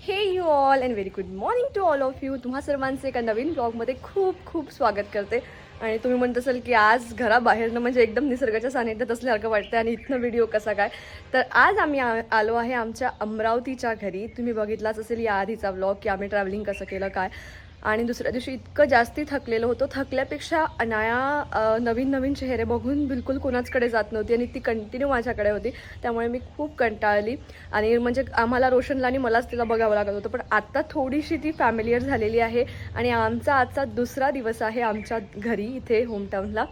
हे you all and very good morning to all of you. तुम्हा सर्वांचे एका नवीन ब्लॉगमध्ये खूप खूप स्वागत करते. आणि तुम्ही म्हणत असाल की आज घराबाहेरनं म्हणजे एकदम निसर्गाच्या सानिध्यात असल्यासारखं वाटतं आणि इथनं व्हिडिओ कसा काय. तर आज आम्ही आलो आहे आमच्या अमरावतीच्या घरी. तुम्ही बघितलाच असेल या आधीचा व्लॉग की आम्ही ट्रॅव्हलिंग कसं केलं काय. आणि दुसऱ्या दिवशी इतकं जास्ती थकलेलं होतं. थकल्यापेक्षा अनाया नवीन नवीन चेहरे बघून बिलकुल कोणाचकडे जात नव्हती आणि ती कंटिन्यू माझ्याकडे होती. त्यामुळे मी खूप कंटाळली आणि म्हणजे आम्हाला रोशनला आणि मलाच तिला बघावं लागत होतं. पण आत्ता थोडीशी ती फॅमिलियर झालेली आहे आणि आमचा आजचा दुसरा दिवस आहे आमच्या घरी इथे होमटाऊनला.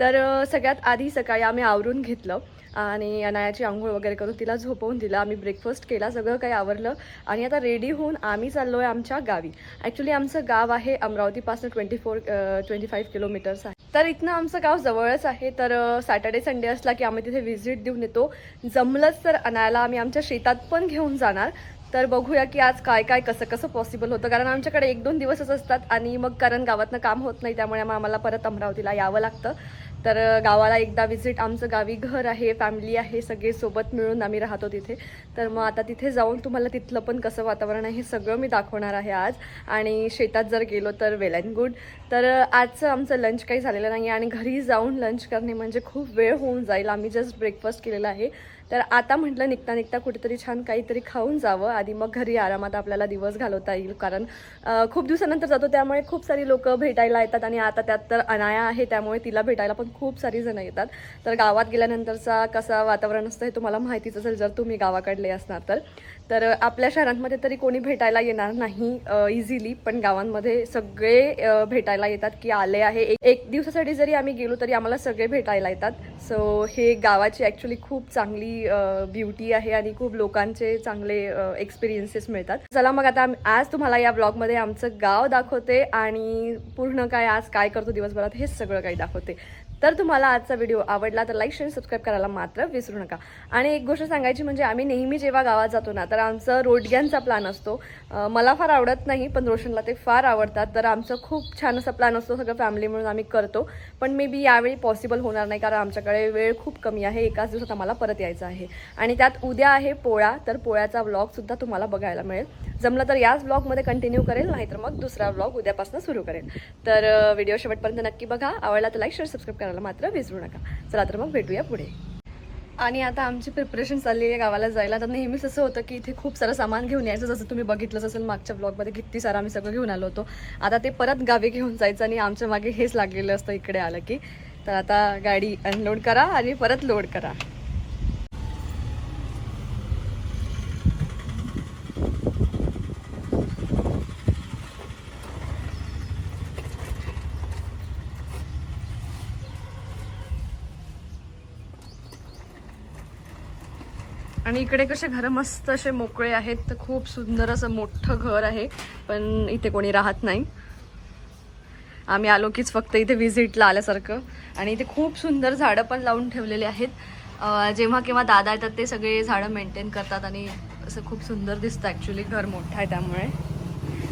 तर सगळ्यात आधी सकाळी आम्ही आवरून घेतलं आणि अनायाची आंघोळ वगैरे करून तिला झोपवून दिलं. आम्ही ब्रेकफास्ट केला, सगळं काही आवरलं आणि आता रेडी होऊन आम्ही चाललो आहे आमच्या गावी. ॲक्च्युली आमचं गाव आहे अमरावतीपासून 25 किलोमीटर्स आहे. तर इथनं आमचं गाव जवळच आहे. तर सॅटर्डे संडे असला की आम्ही तिथे व्हिजिट देऊन येतो. जमलंच तर अनायाला आम्ही आमच्या शेतात पण घेऊन जाणार. तर बघूया की आज काय काय कसं कसं पॉसिबल होतं, कारण आमच्याकडे 1-2 दिवसच असतात आणि मग कारण गावातनं काम होत नाही, त्यामुळे मग आम्हाला परत अमरावतीला यावं लागतं. तर गावाला एकदा विजिट, आमचं गावी घर आहे, फॅमिली आहे, सगळे सोबत मिळून आम्ही राहतो तिथे. तर मग आता तिथे जाऊन तुम्हाला तिथलं पण कसं वातावरण आहे हे सगळं मी दाखवणार आहे आज. आणि शेतात जर गेलो तर वेल अँड गुड. तर आजचं आमचं लंच काही झालेलं नाही आणि घरी जाऊन लंच करणे म्हणजे खूप वेळ होऊन जाईल. आम्ही जस्ट ब्रेकफास्ट केलेला आहे. तर आता म्हटलं निघता निघता कुठेतरी छान काहीतरी खाऊन जावं आधी, मग घरी आरामात आपल्याला दिवस घालवता येईल. कारण खूप दिवसानंतर जातो त्यामुळे खूप सारी लोक भेटायला येतात आणि आता त्यात तर अनाया आहे त्यामुळे तिला भेटायला पण खूप सारी जण येतात. तर गावात गेल्यानंतरचा कसा वातावरण असतं हे तुम्हाला माहितीच असेल जर तुम्ही गावाकडले असणार तर. तर आपल्या शहरांमध्ये तरी कोणी भेटायला येणार नाही इझिली, पण गावांमध्ये सगळे भेटायला येतात की आले आहे. एक दिवसासाठी जरी आम्ही गेलो तरी आम्हाला सगळे भेटायला येतात. सो हे गावाची ॲक्च्युली खूप चांगली ब्युटी आहे आणि खूप लोकांचे चांगले एक्सपिरियन्सेस मिळतात. चला मग आता आज तुम्हाला या ब्लॉगमध्ये आमचं गाव दाखवते आणि पूर्ण काय आज काय करतो दिवसभरात हे सगळं काही दाखवते. तर तुम्हाला आजचा व्हिडिओ आवडला तर लाईक शेअर सबस्क्राईब करायला मात्र विसरू नका. आणि एक गोष्ट सांगायची म्हणजे आम्ही नेहमी जेव्हा गावात जातो ना तर आमचं रोडग्यांचा प्लॅन असतो. मला फार आवडत नाही पण रोशनला ते फार आवडतात. तर आमचं खूप छान असा प्लॅन असतो, सगळं फॅमिली म्हणून आम्ही करतो. पण मे बी यावेळी पॉसिबल होणार नाही कारण आमच्याकडे वेळ खूप कमी आहे. एकाच दिवसात आम्हाला परत यायचं आहे आणि त्यात उद्या आहे पोळा. तर पोळ्याचा व्लॉगसुद्धा तुम्हाला बघायला मिळेल. जमलं तर याच ब्लॉगमध्ये कंटिन्यू करेल, नाहीतर मग दुसरा व्लॉग उद्यापासून सुरू करेल. तर व्हिडिओ शेवटपर्यंत नक्की बघा. आवडला तर लाईक शेअर सबस्क्राईब करायला मात्र विसरू नका. चला तर मग भेटूया पुढे. आणि आता आमची प्रिपरेशन चालली आहे गावाला जायला. तर नेहमीच असं होतं की इथे खूप सारं सामान घेऊन यायचं, जसं तुम्ही बघितलंच असेल मागच्या ब्लॉगमध्ये किती सारं आम्ही सगळं घेऊन आलो होतो. आता ते परत गावी घेऊन जायचं आणि आमच्या मागे हेच लागलेलं असतं इकडे आलं की. तर आता गाडी अनलोड करा आणि परत लोड करा. आणि इकडे कसे घर मस्त असे मोकळे आहेत. तर खूप सुंदर असं मोठं घर आहे पण इथे कोणी राहत नाही. आम्ही आलो कीच फक्त इथे व्हिजिटला आल्यासारखं. आणि इथे खूप सुंदर झाडं पण लावून ठेवलेले आहेत. जेव्हा केव्हा दादा येतात ते सगळे झाडं मेंटेन करतात आणि असं खूप सुंदर दिसतं. ॲक्च्युली घर मोठं आहे त्यामुळे.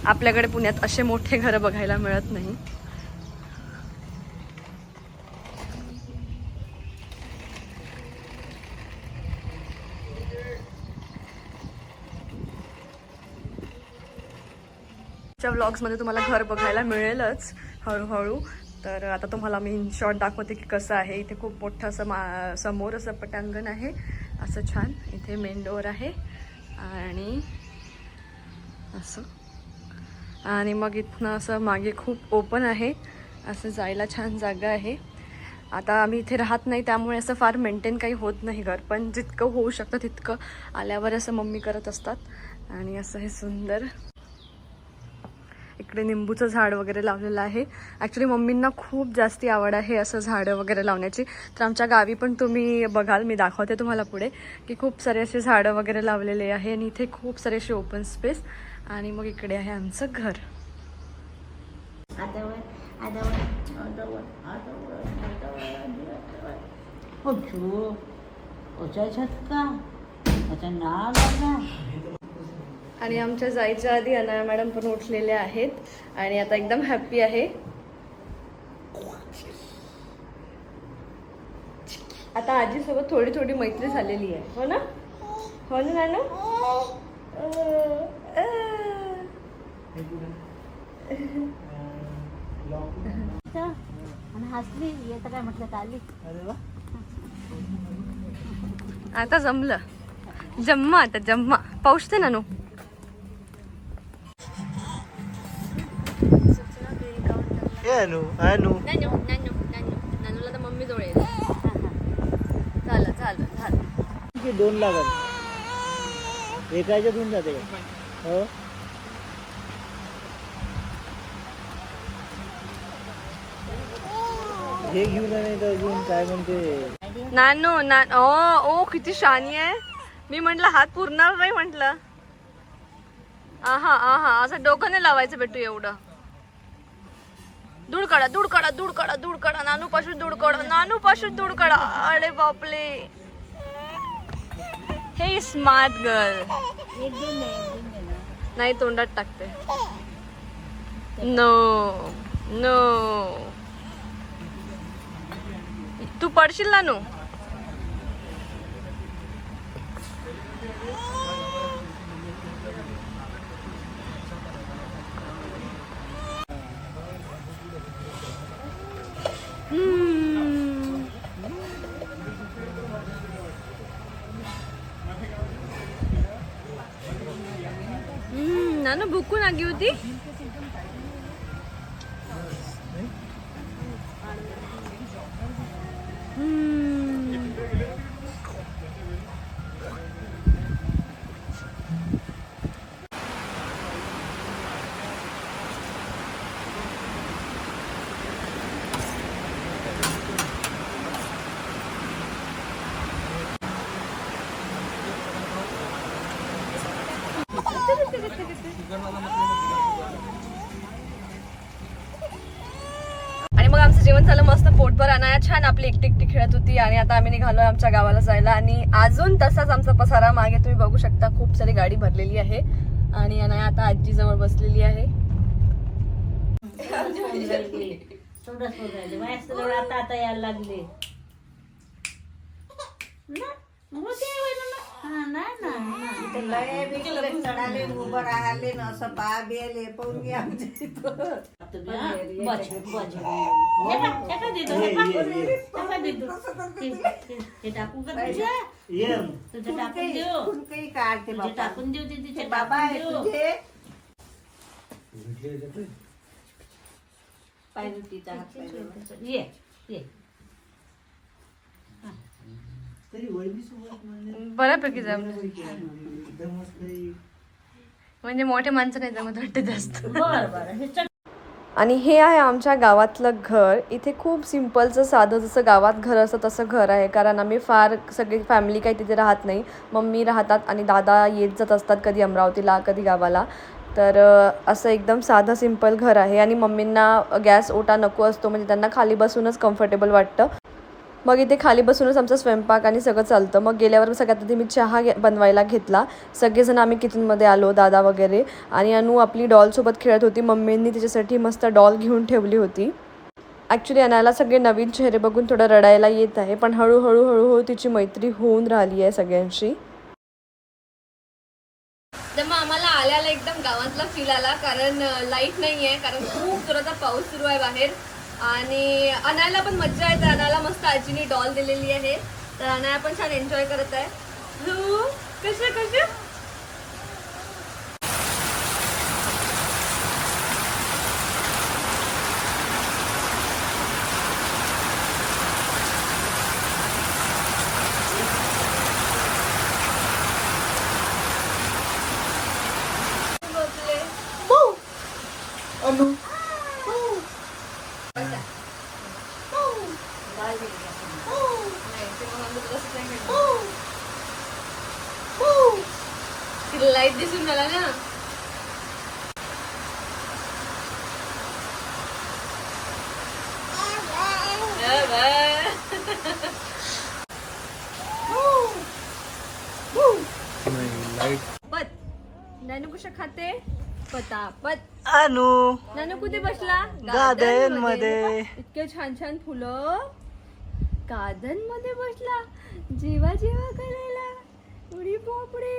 आपल्याकडे पुण्यात असे मोठे घरं बघायला मिळत नाही. च्या व्लॉग्समध्ये तुम्हाला घर बघायला मिळेलच हळूहळू. तर आता तुम्हाला मी इन शॉर्ट दाखवते की कसं आहे. इथे खूप मोठं असं समोर असं पटांगण आहे असं छान. इथे मेन डोअर आहे आणि असं, आणि मग इथनं असं मागे खूप ओपन आहे, असं जायला छान जागा आहे. आता आम्ही इथे राहत नाही त्यामुळे असं फार मेंटेन काही होत नाही घर, पण जितकं होऊ शकतं तितकं आल्यावर असं मम्मी करत असतात. आणि असं हे सुंदर इकडे निंबूचं झाड वगैरे लावलेलं आहे. ॲक्च्युली मम्मींना खूप जास्ती आवड आहे असं झाडं वगैरे लावण्याची. तर आमच्या गावी पण तुम्ही बघाल, मी दाखवते तुम्हाला पुढे की खूप सारे असे झाडं वगैरे लावलेले आहे आणि इथे खूप सारे असे ओपन स्पेस. आणि मग इकडे आहे आमचं घर. आणि आमच्या जायच्या आधी अनाया मॅडम पण उठलेले आहेत आणि आता एकदम हॅप्पी आहे. आता आजीसोबत थोडी थोडी मैत्री झालेली आहे. हो ना, हो ना नानू. हसली येतं काय म्हटलं आली. अरे वा. आता जमलं. जम्मा आता जम्मा पाऊसते नानू. अनु अनु नानूला तर मम्मी जवळ येईल. झालं झालं झालं. 2 लागल. एकाच्या 2 जाते का? हो. हे घेऊन नाही तर अजून काय म्हणते नानू ओ किती शानी आहे. मी म्हंटल हात पुरणार नाही म्हंटल. आहा आहा असं डोकं नाही लावायचं बेटू एवढं. दूर काढा दूर काढा दूर काढा दूर काढा. नानू पासून दूर काढा नानू पासून दूर काढा. अरे बापले हे स्मार्ट गर्ल. नाही तोंडात टाकते. नो नो तू पडशील नानू. नानू भूक लागी होती. आणि मग आमचं जेवण झालं मस्त पोटभर. अनाया छान आपली एकटी एकटी खेळत होती आणि आता आम्ही निघालोय आमच्या गावाला जायला. आणि अजून तसाच आमचा पसारा मागे तुम्ही बघू शकता. खूप सारी गाडी भरलेली आहे आणि अनाया आता आजी जवळ बसलेली आहे. आता यायला लागले. चढाले उभं राहिले ना असं पा बियाले पाहून घ्या काढते टाकून देऊ तिचे बाबा आहे तुझे ये ये बऱ्यापैकी जमलं. म्हणजे मोठे माणसं नाही जमत वाटते जास्त. आणि हे आहे आमच्या गावातलं घर. इथे खूप सिम्पलचं साधं जसं गावात घर असतं तसं घर आहे. कारण आम्ही फार सगळी फॅमिली काही तिथे राहत नाही. मम्मी राहतात आणि दादा येत जात असतात कधी अमरावतीला कधी गावाला. तर असं एकदम साधं सिम्पल घर आहे. आणि मम्मींना गॅस ओटा नको असतो म्हणजे त्यांना खाली बसूनच कम्फर्टेबल वाटतं. मग इथे खाली बसूनच आमचा स्वयंपाक आणि सगळं चालतं. मग गेल्यावर सगळ्यात आधी मी चहा बनवायला घेतला. सगळेजण आम्ही किचनमध्ये आलो दादा वगैरे. आणि अनु आपली डॉलसोबत खेळत होती. मम्मींनी तिच्यासाठी मस्त डॉल घेऊन ठेवली होती. ॲक्च्युली अनायाला सगळे नवीन चेहरे बघून थोडं रडायला येत आहे. पण हळूहळू हळूहळू तिची मैत्री होऊन राहिली आहे सगळ्यांशी. तर मग आम्हाला आल्याला एकदम गावातला फील आला. कारण लाईट नाही आहे. कारण खूप जोराचा पाऊस सुरू आहे बाहेर. आणि अनायाला पण मज्जा येते. अनायाला मस्त आजीने डॉल दिलेली आहे. तर अनाया पण छान एन्जॉय करत आहे. कसे कसे अनु तिला लाईट दिसून मला ना. पत नानू कशा खाते पतापत. अनु नानू कुठे बसला? गार्डन मध्ये. इतके छान छान फुलं. गार्डन मध्ये बसला जेवा जेवा करायला. उडी पोपडे.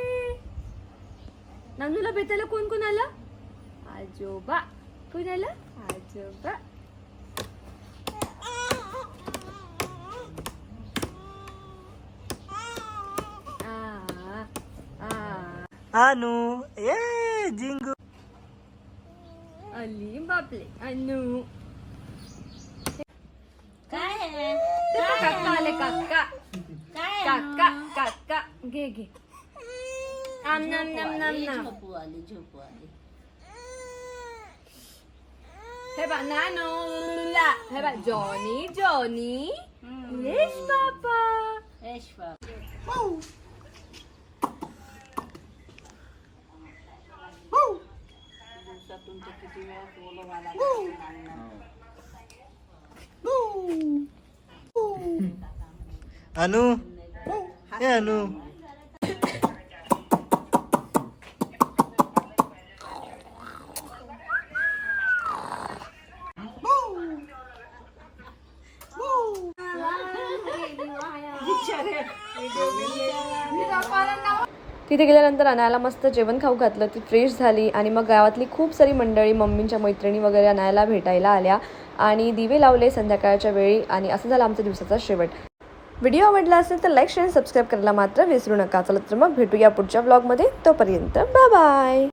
नानूला भेटायला कोण कोण आलं? आजोबा. कोण आलं? आजोबा. अनु ए जिंगू अली बापले अनु काय आहे? ते बघ, काका आले काका काय काका काका घे घे आम नम नम नम नम झोपू आली झोपू आली. हे बा नानो ला हे बा जॉनी जॉनी येस पापा ऐश बाप. दिवसातून ते किती वेळा बोलवायला अनु ए अनु तिथे गेल्यानंतर अनायाला मस्त जेवण खाऊ घातलं, ती फ्रेश झाली आणि मग गावातली खूप सारी मंडळी मम्मींच्या मैत्रिणी वगैरे अनायाला भेटायला आल्या आणि दिवे लावले संध्याकाळच्या वेळी आणि असं झालं आमचा दिवसाचा शेवट. व्हिडिओ आवडला असेल तर लाईक शेअर सबस्क्राईब करायला मात्र विसरू नका. चला तर मग भेटूया पुढच्या ब्लॉगमध्ये. तोपर्यंत बाय बाय.